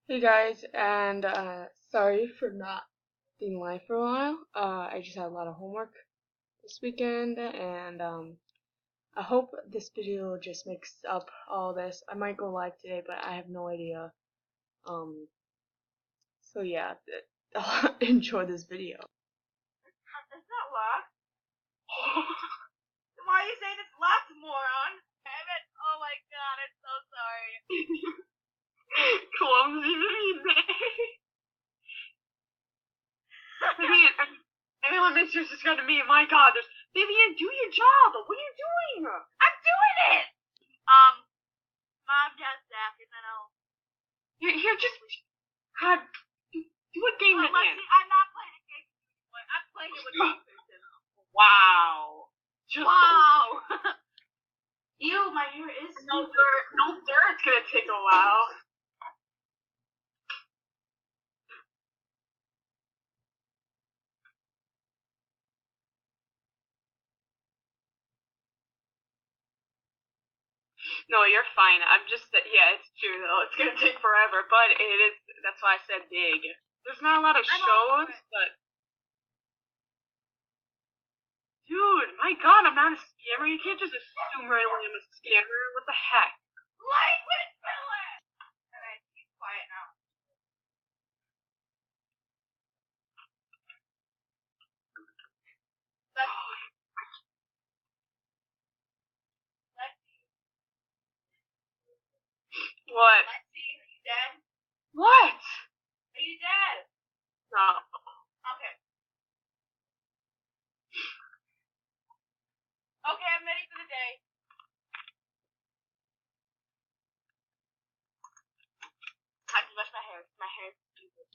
Hey guys, and sorry for not being live for a while. I just had a lot of homework this weekend, and I hope this video just makes up all this. I might go live today, but I have no idea. Um, so yeah, enjoy this video. It's not locked. Why are you saying it's locked, moron? Damn it. Oh my god, I'm so sorry. Clumsy Vivian. Vivian, anyone makes your subscribe to me. My God, there's Vivian. Do your job. What are you doing? I'm doing it! Mom, Dad, Zach, and then I'll... Here, just God, do a game, Well, Vivian. see, I'm not playing a game anymore. I'm playing it with one person. Wow. Just Wow! Ew, my hair is no dirt. No dirt's gonna take a while. No, you're fine. I'm just yeah, it's true though. It's gonna take forever, but it is. That's why I said big. There's not a lot of I'm shows, over it. but dude, my God, I'm not a scammer. You can't just assume right away I'm a scammer. What the heck? Language filler! Alright, be quiet now. Lexi, What? Lexi, are you dead? What? Are you dead? No. Okay. Okay, I'm ready for the day. Time to brush my hair. My hair is stupid.